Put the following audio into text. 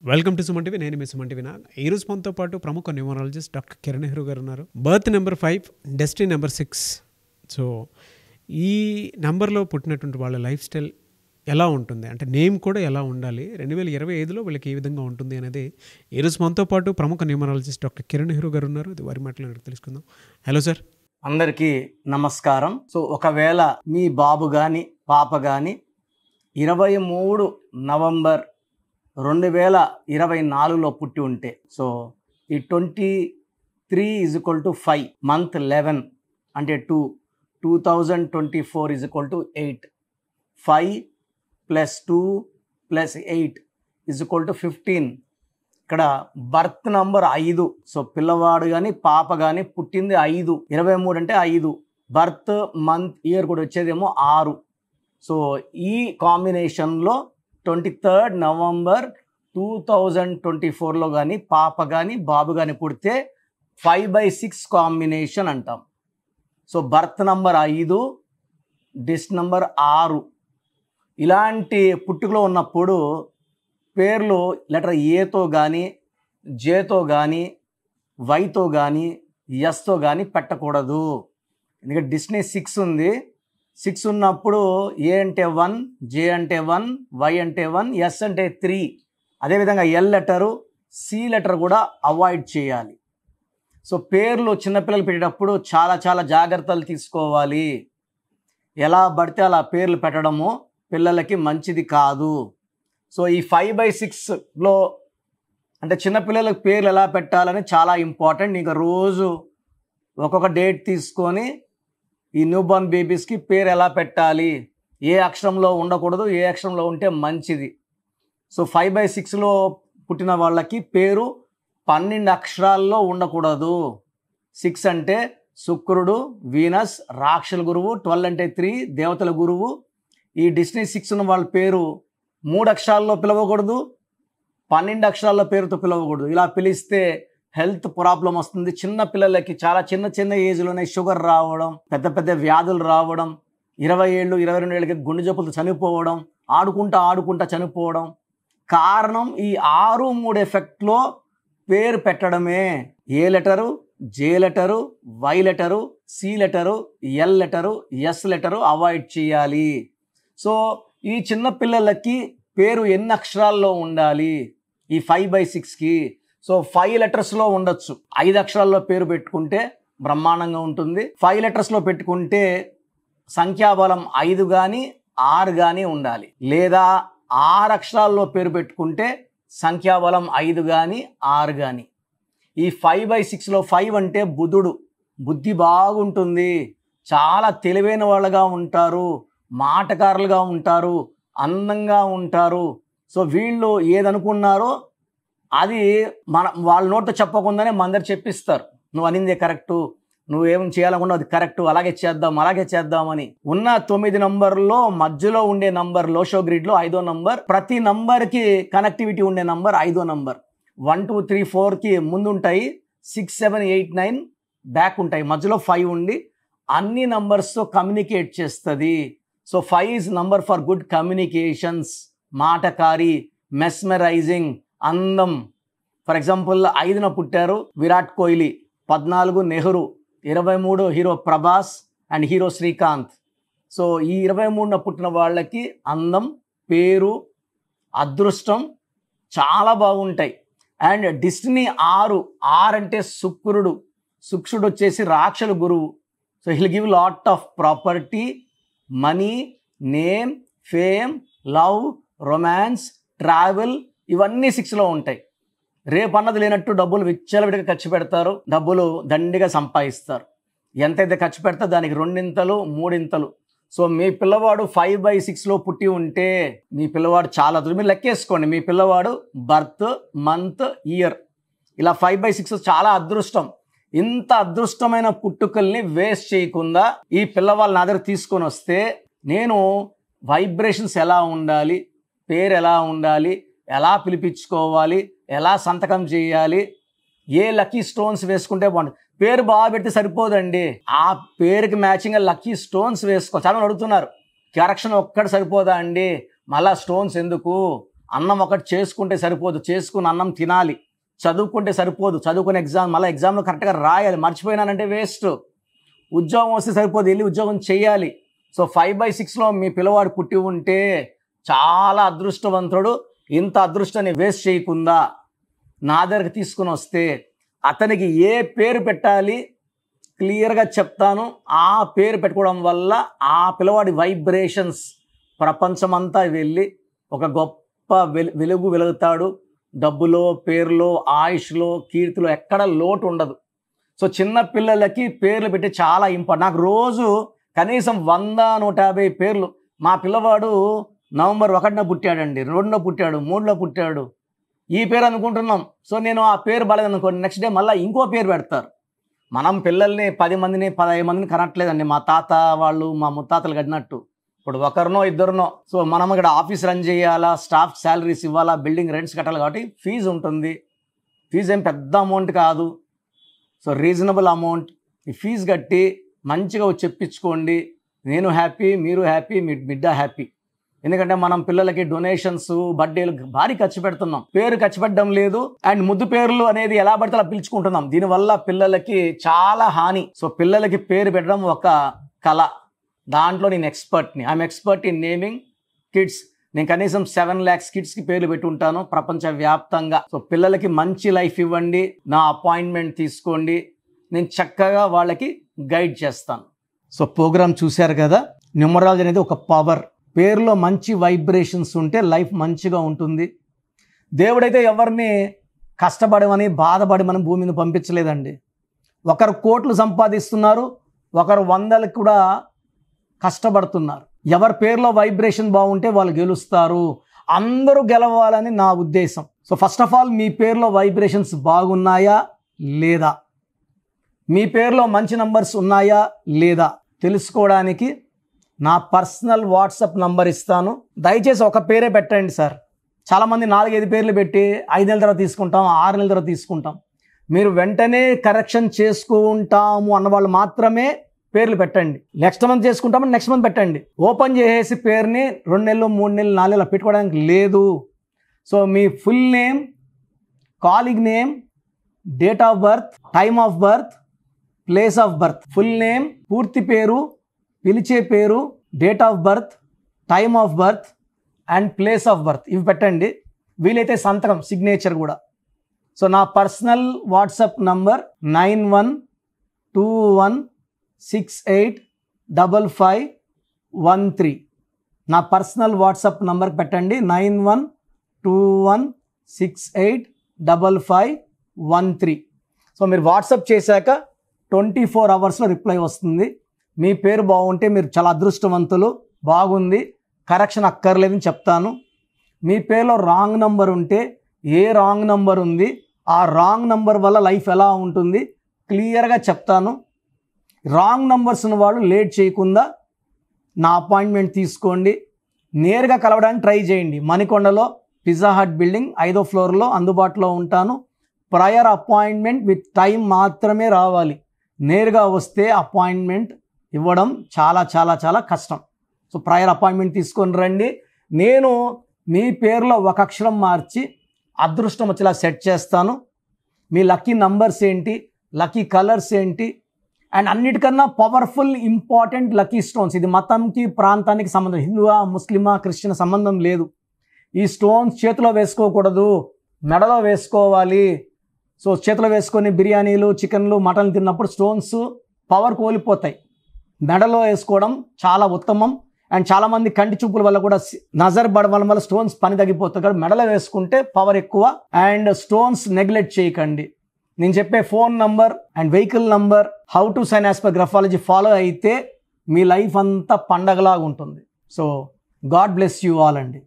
Welcome to Suman TV. నేను మీ Suman TV. ఈ రోజు మనతో పాటు ప్రముఖ న్యూమరాలజిస్ట్ డాక్టర్ కిరణ్ నెహ్రూ గారు ఉన్నారు. Birth number 5, destiny number 6. So ఈ నెంబర్లో పుట్టినటువంటి వాళ్ళ లైఫ్ స్టైల్ ఎలా ఉంటుంది, అంటే నేమ్ కూడా ఎలా ఉండాలి, 2025లో వీళ్ళకి ఏ విధంగా ఉంటుంది అనేది ఈ రోజు మనతో పాటు ప్రముఖ న్యూమరాలజిస్ట్ డాక్టర్ కిరణ్ నెహ్రూ గారు ఉన్నారు. ఇది వారి మాటలు తెలుసుకుందాం. Hello sir. అందరికీ నమస్కారం. సో ఒకవేళ మీ బాబు కానీ పాప కానీ 23 నవంబర్ 2024లో పుట్టి ఉంటే, సో ఈ 23 = 5, మంత్ 11 అంటే 2, 2024 = 8, 5 + 2 + 8 = 15. ఇక్కడ బర్త్ నంబర్ 5. సో పిల్లవాడు కానీ పాప కానీ పుట్టింది 5, 23 అంటే 5, బర్త్ మంత్ ఇయర్ కూడా వచ్చేదేమో 6. సో ఈ కాంబినేషన్లో 23 నవంబర్ 2024లో కానీ పాప కానీ బాబు కానీ పుడితే 5/6 కాంబినేషన్ అంటాం. సో బర్త్ నంబర్ 5, డిస్ నంబర్ 6 ఇలాంటి పుట్టుకలో ఉన్నప్పుడు పేర్లు లెటర్ ఏతో కానీ, జేతో కానీ, వైతో కానీ, ఎస్తో కానీ పెట్టకూడదు. ఎందుకంటే డిస్నీ 6 ఉంది. 6 ఉన్నప్పుడు ఏ అంటే 1, జే అంటే 1, వై అంటే 1, ఎస్ అంటే 3. అదేవిధంగా ఎల్ లెటరు, సి లెటర్ కూడా అవాయిడ్ చేయాలి. సో పేర్లు చిన్నపిల్లలు పెట్టేటప్పుడు చాలా జాగ్రత్తలు తీసుకోవాలి. ఎలా పడితే అలా పేర్లు పెట్టడము పిల్లలకి మంచిది కాదు. సో ఈ 5/6లో అంటే చిన్నపిల్లలకు పేర్లు ఎలా పెట్టాలని చాలా ఇంపార్టెంట్. ఇంకా రోజు ఒక్కొక్క డేట్ తీసుకొని ఈ న్యూబార్న్ బేబీస్కి పేరు ఎలా పెట్టాలి, ఏ అక్షరంలో ఉండకూడదు, ఏ అక్షరంలో ఉంటే మంచిది. సో 5/6లో పుట్టిన వాళ్ళకి పేరు 12 అక్షరాల్లో ఉండకూడదు. 6 అంటే శుక్రుడు, వీనస్, రాక్షల గురువు, 12 అంటే 3 దేవతల గురువు. ఈ డిస్నీ 6 ఉన్న వాళ్ళ పేరు 3 అక్షరాల్లో పిలవకూడదు, 12 అక్షరాల పేరుతో పిలవకూడదు. ఇలా పిలిస్తే హెల్త్ ప్రాబ్లం వస్తుంది. చిన్న పిల్లలకి చాలా చిన్న ఏజ్లోనే షుగర్ రావడం, పెద్ద వ్యాధులు రావడం, 20 ఏళ్ళు 22 ఏళ్ళకి గుండె జబ్బులతో చనిపోవడం, ఆడుకుంటా చనిపోవడం. కారణం ఈ 6-3 ఎఫెక్ట్లో పేరు పెట్టడమే. A letter, J letter, Y letter, C letter, L letter, S letter avoid చేయాలి. సో ఈ చిన్న పిల్లలకి పేరు ఎన్ని అక్షరాల్లో ఉండాలి ఈ 5/6కి? సో 5 లెటర్స్లో ఉండొచ్చు. 5 అక్షరాల్లో పేరు పెట్టుకుంటే బ్రహ్మాండంగా ఉంటుంది. 5 లెటర్స్లో పెట్టుకుంటే సంఖ్యాబలం 5 కానీ 6 కానీ ఉండాలి. లేదా 6 అక్షరాల్లో పేరు పెట్టుకుంటే సంఖ్యాబలం 5 కానీ 6 కానీ. ఈ 5/6లో 5 అంటే బుధుడు. బుద్ధి బాగుంటుంది, చాలా తెలివైన వాళ్ళగా ఉంటారు, మాటకారులుగా ఉంటారు, అందంగా ఉంటారు. సో వీళ్ళు ఏదనుకున్నారో అది వాళ్ళ నోటితో చెప్పకుండానే మన దగ్గర చెప్పిస్తారు. నువ్వు అనిందే కరెక్టు, నువ్వేం చేయాలనుకున్నావు అది కరెక్టు, అలాగే చేద్దామని. ఉన్న 9 నంబర్లో మధ్యలో ఉండే నంబర్ లోషో గ్రిడ్లో 5వ నంబర్. ప్రతి నంబర్కి కనెక్టివిటీ ఉండే నంబర్ 5వ నంబర్. 1 2 3 4కి ముందు ఉంటాయి, 6 7 8 9 బ్యాక్ ఉంటాయి, మధ్యలో 5 ఉండి అన్ని నంబర్స్తో కమ్యూనికేట్ చేస్తుంది. So 5 is number for good communications, మాటకారి, మెస్మరైజింగ్, అందం. ఫర్ ఎగ్జాంపుల్ 5న పుట్టారు Virat Kohli, 14 Nehru, 23 hero Prabhas and hero Srikanth. So ఈ 23న పుట్టిన వాళ్ళకి అందం, పేరు, అదృష్టం చాలా బాగుంటాయి. అండ్ డిస్టినీ 6 అంటే శుక్రుడు వచ్చేసి రాక్షల గురువు. So heal give lot of property, money, name, fame, love, romance, travel ఇవన్నీ 6లో ఉంటాయి. రేపన్నది లేనట్టు డబ్బులు విచ్చలవిడిగా ఖర్చు పెడతారు, డబ్బులు దండిగా సంపాదిస్తారు. ఎంతైతే ఖర్చు పెడతారో దానికి 2 3. సో మీ పిల్లవాడు 5/6లో పుట్టి ఉంటే మీ పిల్లవాడు చాలా మీరు లెక్కేసుకోండి. మీ పిల్లవాడు బర్త్, మంత్, ఇయర్ ఇలా 5/6 చాలా అదృష్టం. ఇంత అదృష్టమైన పుట్టుకల్ని వేస్ట్ చేయకుండా ఈ పిల్లవాళ్ళ నా దగ్గర తీసుకొని వస్తే నేను వైబ్రేషన్స్ ఎలా ఉండాలి, పేరు ఎలా ఉండాలి, ఎలా పిలిపించుకోవాలి, ఎలా సంతకం చేయాలి, ఏ లక్కీ స్టోన్స్ వేసుకుంటే బాగుంటుంది. పేరు బాగా పెడితే సరిపోదండి, ఆ పేరుకి మ్యాచింగ్గా లక్కీ స్టోన్స్ వేసుకో. చాలా అడుగుతున్నారు, కరెక్షన్ ఒక్కటి సరిపోదా అండి, మళ్ళా స్టోన్స్ ఎందుకు అన్నం ఒకటి చేసుకుంటే సరిపోదు, చేసుకుని అన్నం తినాలి. చదువుకుంటే సరిపోదు, చదువుకునే ఎగ్జామ్ మళ్ళీ ఎగ్జామ్లో కరెక్ట్గా రాయాలి. మర్చిపోయినానంటే వేస్ట్. ఉద్యోగం వస్తే సరిపోదు, వెళ్ళి ఉద్యోగం చేయాలి. సో 5/6లో మీ పిల్లవాడు పుట్టి ఉంటే చాలా అదృష్టవంతుడు. ఇంత అదృష్టాన్ని వేస్ట్ చేయకుండా నా దగ్గరికి తీసుకుని వస్తే అతనికి ఏ పేరు పెట్టాలి క్లియర్గా చెప్తాను. ఆ పేరు పెట్టుకోవడం వల్ల ఆ పిల్లవాడి వైబ్రేషన్స్ ప్రపంచమంతా వెళ్ళి ఒక గొప్ప వెలుగు వెలుగుతాడు. డబ్బులో, పేరులో, ఆయుష్లో, కీర్తిలో ఎక్కడ లోటు ఉండదు. సో చిన్న పిల్లలకి పేర్లు పెట్టి చాలా ఇంపార్టెంట్. నాకు రోజు కనీసం 100-150 పేర్లు. మా పిల్లవాడు నవంబర్ 1న పుట్టాడండి, 2న పుట్టాడు, 3లో పుట్టాడు. ఈ పేరు అనుకుంటున్నాం. సో నేను ఆ పేరు బాలేదనుకోండి, నెక్స్ట్ డే మళ్ళీ ఇంకో పేరు పెడతారు. మనం పిల్లల్ని 10 మందిని 15 మందిని కనట్లేదండి. మా తాత వాళ్ళు, మా ముత్తాతలు కట్టినట్టు ఇప్పుడు ఒకరినో ఇద్దరినో. సో మనం ఇక్కడ ఆఫీస్ రన్ చేయాలా, స్టాఫ్ శాలరీస్ ఇవ్వాలా, బిల్డింగ్ రెంట్స్ కట్టాలి. కాబట్టి ఫీజు ఉంటుంది. ఫీజు ఏం పెద్ద అమౌంట్ కాదు. So reasonable amount. ఈ ఫీజు కట్టి మంచిగా చెప్పించుకోండి. నేను హ్యాపీ, మీరు హ్యాపీ, మీ బిడ్డ హ్యాపీ. ఎందుకంటే మనం పిల్లలకి డొనేషన్స్, బర్త్డేలు భారీ ఖర్చు పెడుతున్నాం. పేరు ఖర్చు పెట్టడం లేదు. అండ్ ముద్దు పేర్లు అనేది ఎలా పడితే అలా పిలుచుకుంటున్నాం. దీనివల్ల పిల్లలకి చాలా హాని. సో పిల్లలకి పేరు పెట్టడం ఒక కళ. దాంట్లో నేను ఎక్స్పర్ట్ని. I'm expert in naming kids. నేను కనీసం 7 lakhs కిడ్స్కి పేర్లు పెట్టి ఉంటాను ప్రపంచవ్యాప్తంగా. సో పిల్లలకి మంచి లైఫ్ ఇవ్వండి, నా అపాయింట్మెంట్ తీసుకోండి, నేను చక్కగా వాళ్ళకి గైడ్ చేస్తాను. సో ప్రోగ్రామ్ చూశారు కదా. న్యూమరాలజీ అనేది ఒక పవర్. పేరులో మంచి వైబ్రేషన్స్ ఉంటే లైఫ్ మంచిగా ఉంటుంది. దేవుడైతే ఎవరిని కష్టపడమని, బాధపడమని భూమి మీద పంపించలేదండి. ఒకరు కోట్లు సంపాదిస్తున్నారు, ఒకరు 100లకు కూడా కష్టపడుతున్నారు. ఎవరి పేరులో వైబ్రేషన్ బాగుంటే వాళ్ళు గెలుస్తారు. అందరూ గెలవాలని నా ఉద్దేశం. సో ఫస్ట్ ఆఫ్ ఆల్ మీ పేరులో వైబ్రేషన్స్ బాగున్నాయా లేదా, మీ పేరులో మంచి నంబర్స్ ఉన్నాయా లేదా తెలుసుకోవడానికి నా పర్సనల్ వాట్సాప్ నంబర్ ఇస్తాను. దయచేసి ఒక పేరే పెట్టండి సార్. చాలామంది 4-5 పేర్లు పెట్టి 5 నెలల తర్వాత తీసుకుంటాం, 6 నెలల తర్వాత తీసుకుంటాం. మీరు వెంటనే కరెక్షన్ చేసుకుంటాము అన్నవాళ్ళు మాత్రమే పేర్లు పెట్టండి. నెక్స్ట్ మంత్ చేసుకుంటామని నెక్స్ట్ మంత్ పెట్టండి. ఓపెన్ చేసేసి పేరుని 2 నెలలు, 3 నెలలు, 4 నెలలు పెట్టుకోవడానికి లేదు. సో మీ full name, calling name, date of birth, time of birth, place of birth, full name, పూర్తి పేరు, పిలిచే పేరు, date of birth, time of birth and place of birth ఇవి పెట్టండి. వీలైతే సంతకం, సిగ్నేచర్ కూడా. సో నా పర్సనల్ వాట్సాప్ నంబర్ 9121685513. నా పర్సనల్ వాట్సాప్ నంబర్కి పెట్టండి 9121685513. సో మీరు వాట్సాప్ చేశాక 24 hours రిప్లై వస్తుంది. మీ పేరు బాగుంటే మీరు చాలా అదృష్టవంతులు. బాగుంది, కరెక్షన్ అక్కర్లేదని చెప్తాను. మీ పేరులో రాంగ్ నంబర్ ఉంటే ఏ రాంగ్ నంబర్ ఉంది, ఆ రాంగ్ నంబర్ వల్ల లైఫ్ ఎలా ఉంటుంది క్లియర్గా చెప్తాను. రాంగ్ నంబర్స్ ఉన్న వాళ్ళు లేట్ చేయకుండా నా అపాయింట్మెంట్ తీసుకోండి. నేరుగా కలవడానికి ట్రై చేయండి. మణికొండలో పిజ్జా హట్ బిల్డింగ్ 5వ ఫ్లోర్లో అందుబాటులో ఉంటాను. ప్రయర్ అపాయింట్మెంట్ విత్ టైం మాత్రమే రావాలి. నేరుగా వస్తే అపాయింట్మెంట్ ఇవ్వడం చాలా చాలా చాలా కష్టం. సో ప్రయర్ అపాయింట్మెంట్ తీసుకొని రండి. నేను మీ పేరులో ఒక అక్షరం మార్చి అదృష్టం వచ్చేలా సెట్ చేస్తాను. మీ లక్కీ నంబర్స్ ఏంటి, లక్కీ కలర్స్ ఏంటి, అండ్ అన్నిటికన్నా పవర్ఫుల్ ఇంపార్టెంట్ లక్కీ స్టోన్స్. ఇది మతంకి, ప్రాంతానికి సంబంధం, హిందువా, ముస్లిమా, క్రిస్టియన్ సంబంధం లేదు. ఈ స్టోన్స్ చేతిలో వేసుకోకూడదు, మెడలో వేసుకోవాలి. సో చేతిలో వేసుకొని బిర్యానీలు, చికెన్లు, మటన్లు తిన్నప్పుడు స్టోన్స్ పవర్ కోల్పోతాయి. మెడలో వేసుకోవడం చాలా ఉత్తమం. అండ్ చాలామంది కంటి చూపుల వల్ల కూడా నజర్ పడడం వల్ల స్టోన్స్ పని తగ్గిపోతుంది. కాబట్టి మెడలో వేసుకుంటే పవర్ ఎక్కువ. అండ్ స్టోన్స్ నెగ్లెక్ట్ చేయకండి. నేను చెప్పే phone number and vehicle number, how to sign as per graphology follow అయితే మీ లైఫ్ అంతా పండగలాగా ఉంటుంది. So God bless you all అండి.